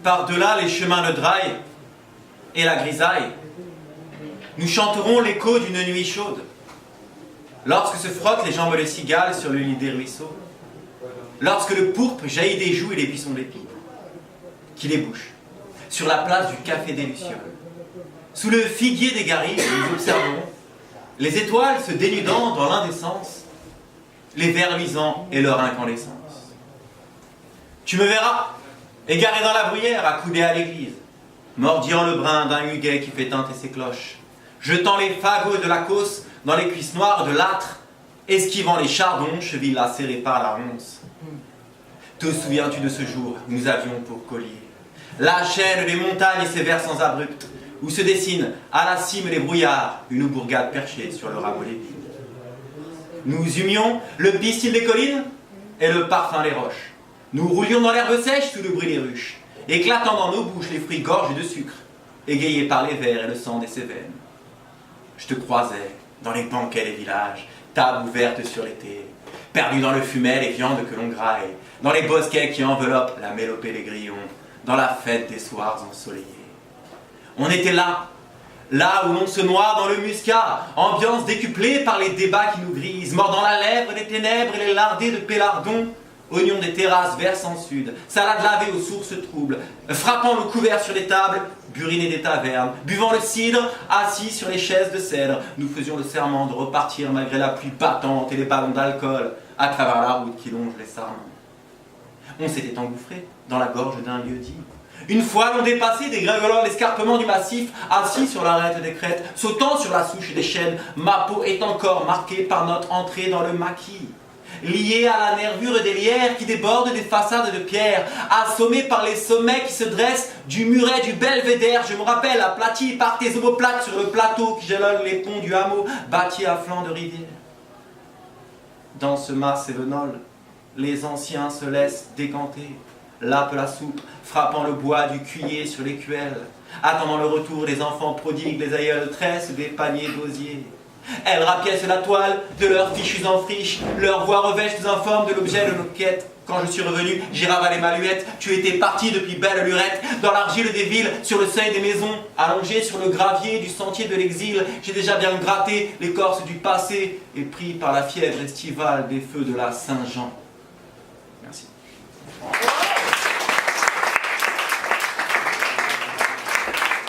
Par-delà les chemins de Draille et la grisaille, nous chanterons l'écho d'une nuit chaude, lorsque se frottent les jambes de cigales sur le lit des ruisseaux, lorsque le pourpre jaillit des joues et les buissons d'épis, qui les bouchent, sur la place du café des Lucioles. Sous le figuier des Garrigues, nous observons les étoiles se dénudant dans l'indécence, les vers luisants et leur incandescence. Tu me verras, égaré dans la bruyère, accoudé à l'église, mordillant le brin d'un muguet qui fait teinter ses cloches, jetant les fagots de la causse dans les cuisses noires de l'âtre, esquivant les chardons, cheville lacérée par la ronce. Te souviens-tu de ce jour où nous avions pour collier la chaîne des montagnes et ses versants abrupts, où se dessinent à la cime des brouillards une bourgade perchée sur le rameau des vignes. Nous humions le pistil des collines et le parfum des roches. Nous roulions dans l'herbe sèche sous le bruit des ruches, éclatant dans nos bouches les fruits gorgés de sucre, égayés par les vers et le sang des Cévennes. Je te croisais dans les banquets des villages, tables ouvertes sur l'été, perdu dans le fumet les viandes que l'on graille, dans les bosquets qui enveloppent la mélopée des grillons, dans la fête des soirs ensoleillés. On était là où l'on se noie dans le muscat, ambiance décuplée par les débats qui nous grisent, mordant la lèvre des ténèbres et les lardés de pélardons, oignons des terrasses versant sud, salade lavée aux sources troubles, frappant le couvert sur les tables, burinés des tavernes, buvant le cidre, assis sur les chaises de cèdre, nous faisions le serment de repartir malgré la pluie battante et les ballons d'alcool à travers la route qui longe les sarments. On s'était engouffré dans la gorge d'un lieu-dit. Une fois l'on dépassé, dégringolant l'escarpement du massif, assis sur l'arête des crêtes, sautant sur la souche des chênes, ma peau est encore marquée par notre entrée dans le maquis. Liée à la nervure des lierres qui débordent des façades de pierre, assommée par les sommets qui se dressent du muret du belvédère, je me rappelle, aplati par tes omoplates sur le plateau qui jalonne les ponts du hameau, bâti à flanc de rivière. Dans ce mât sévenol, les anciens se laissent décanter, lappent la soupe, frappant le bois du cuiller sur l'écuelle, attendant le retour des enfants prodigues, les aïeuls tressent des paniers d'osier. Elles rapiècent la toile de leurs fichus en friche, leurs voix revêches informes de l'objet de nos quêtes. Quand je suis revenu, j'ai ravalé ma luette, tu étais parti depuis belle lurette, dans l'argile des villes, sur le seuil des maisons, allongé sur le gravier du sentier de l'exil, j'ai déjà bien gratté l'écorce du passé, et pris par la fièvre estivale des feux de la Saint-Jean.